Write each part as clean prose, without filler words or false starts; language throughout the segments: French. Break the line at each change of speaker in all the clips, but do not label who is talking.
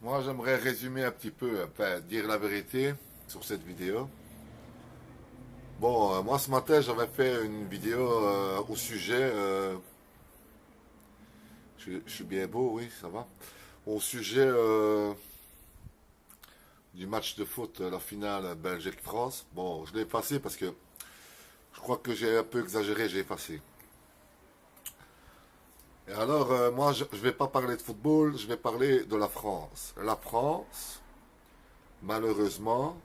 Moi, j'aimerais résumer un petit peu, enfin, dire la vérité sur cette vidéo. Bon, moi, ce matin, j'avais fait une vidéo au sujet, je suis bien beau, oui, ça va, au sujet du match de foot, la finale Belgique-France. Bon, je l'ai effacé parce que je crois que j'ai un peu exagéré, j'ai effacé. Et alors, moi, je ne vais pas parler de football, je vais parler de la France. La France, malheureusement,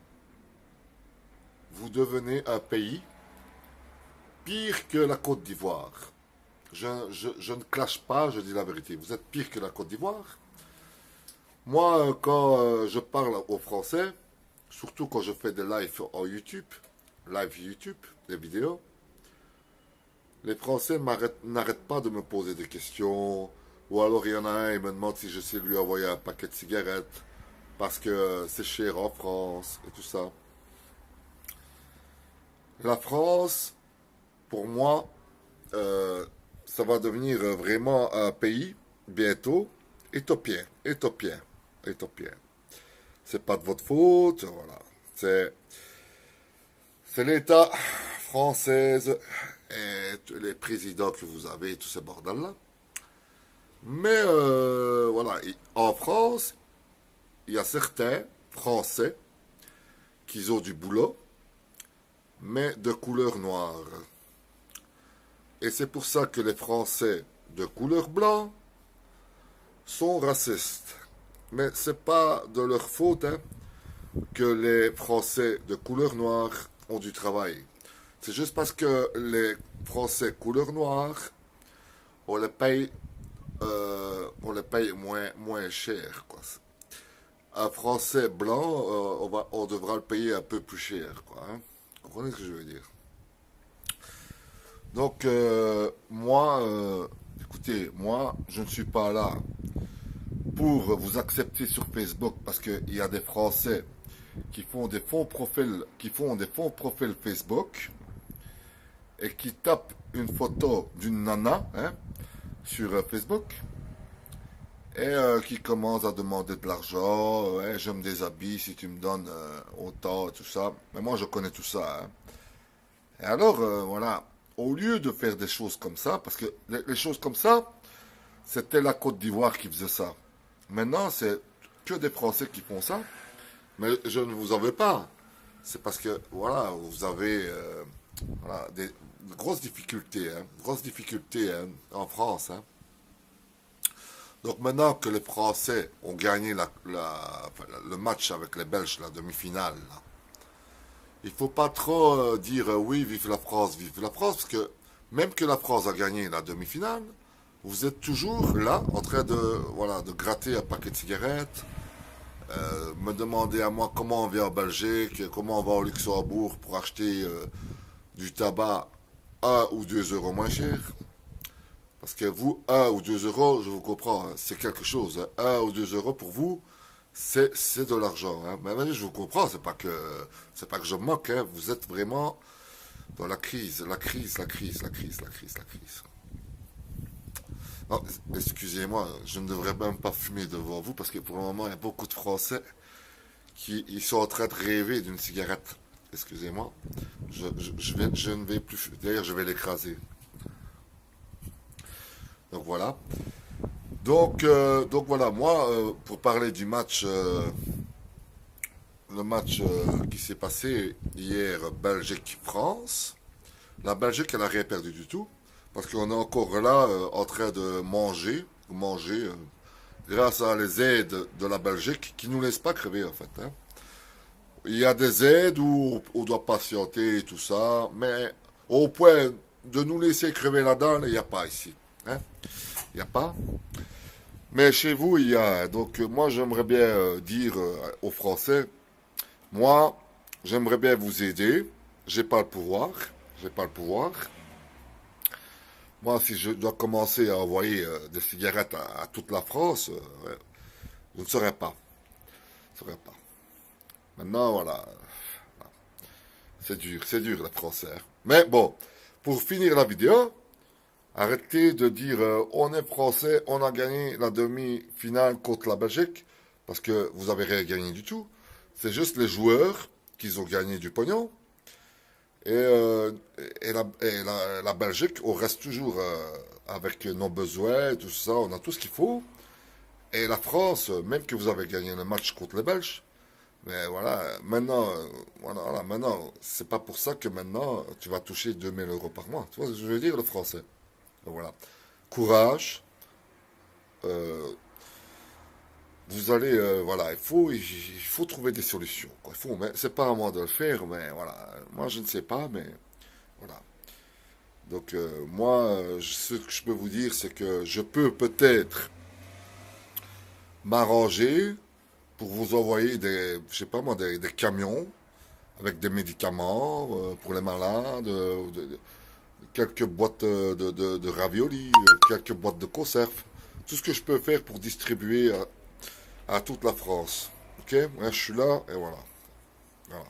vous devenez un pays pire que la Côte d'Ivoire. Je ne clash pas, je dis la vérité. Vous êtes pire que la Côte d'Ivoire. Moi, quand je parle aux Français, surtout quand je fais des lives en YouTube, live YouTube, des vidéos, les Français n'arrêtent pas de me poser des questions. Ou alors il y en a un, il me demande si je sais lui envoyer un paquet de cigarettes parce que c'est cher en France et tout ça. La France, pour moi, euh, ça va devenir vraiment un pays bientôt éthiopien, éthiopien, éthiopien. C'est pas de votre faute, voilà. C'est c'est l'État française et les présidents que vous avez, tout ce bordel-là. Mais voilà, en France, il y a certains Français qui ont du boulot, mais de couleur noire. Et c'est pour ça que les Français de couleur blanc sont racistes. Mais c'est pas de leur faute hein, que les Français de couleur noire ont du travail. C'est juste parce que les Français couleur noire, on les paye moins cher. Quoi. Un Français blanc, on devra le payer un peu plus cher. Quoi, hein. Vous comprenez ce que je veux dire? Donc, écoutez, moi, je ne suis pas là pour vous accepter sur Facebook parce qu'il y a des Français qui font des fonds profils Facebook et qui tapent une photo d'une nana hein, sur Facebook et qui commencent à demander de l'argent. Ouais, je me déshabille si tu me donnes autant, tout ça. Mais moi, je connais tout ça. Hein. Et alors, voilà, au lieu de faire des choses comme ça, parce que les choses comme ça, c'était la Côte d'Ivoire qui faisait ça. Maintenant, c'est que des Français qui font ça. Mais je ne vous en veux pas. C'est parce que, voilà, vous avez voilà, des grosses difficultés hein, en France. Hein. Donc maintenant que les Français ont gagné enfin, le match avec les Belges, la demi-finale, là, il faut pas trop dire oui, vive la France, parce que même que la France a gagné la demi-finale, vous êtes toujours là en train de, voilà, de gratter un paquet de cigarettes, me demander à moi comment on vient en Belgique, comment on va au Luxembourg pour acheter du tabac 1 ou 2 euros moins cher. Parce que vous, 1 ou 2 euros, je vous comprends, hein, c'est quelque chose. Hein. 1 ou 2 euros pour vous, c'est de l'argent. Hein. Mais je vous comprends, c'est pas que je me moque. Hein. Vous êtes vraiment dans la crise, la crise, la crise, la crise, la crise, la crise. Non, excusez-moi, je ne devrais même pas fumer devant vous parce que pour le moment, il y a beaucoup de Français qui ils sont en train de rêver d'une cigarette. Excusez-moi, je ne vais plus. D'ailleurs, je vais l'écraser. Donc voilà. Donc voilà, moi, pour parler du match, le match qui s'est passé hier, Belgique-France, la Belgique, elle n'a rien perdu du tout, parce qu'on est encore là en train de manger, grâce à les aides de la Belgique, qui nous laissent pas crever en fait. Hein. Il y a des aides où on doit patienter et tout ça, mais au point de nous laisser crever là-dedans, il n'y a pas ici. Hein. Il n'y a pas. Mais chez vous, il y a. Donc, moi, j'aimerais bien dire aux Français, moi, j'aimerais bien vous aider. J'ai pas le pouvoir. J'ai pas le pouvoir. Moi, si je dois commencer à envoyer des cigarettes à toute la France, ouais, je ne saurais pas. Je ne saurais pas. Maintenant, voilà. C'est dur, la français. Hein. Mais bon, pour finir la vidéo, arrêtez de dire on est français, on a gagné la demi-finale contre la Belgique. parce que vous avez rien gagné du tout. C'est juste les joueurs qui ont gagné du pognon. Et, la Belgique, on reste toujours avec nos besoins, tout ça, on a tout ce qu'il faut. Et la France, même que vous avez gagné le match contre les Belges, mais voilà, maintenant, voilà, maintenant, c'est pas pour ça que maintenant tu vas toucher 2 000 € par mois. Tu vois ce que je veux dire, le français? Voilà. Courage. euh, Vous allez, voilà, il faut trouver des solutions, quoi. Mais c'est pas à moi de le faire, mais voilà. Moi, je ne sais pas, mais voilà. Donc, moi, ce que je peux vous dire, c'est que je peux peut-être m'arranger pour vous envoyer je sais pas moi, des camions avec des médicaments pour les malades, quelques boîtes de raviolis, quelques boîtes de conserve. Tout ce que je peux faire pour distribuer à toute la France. Ok? Ouais, je suis là et voilà. Voilà.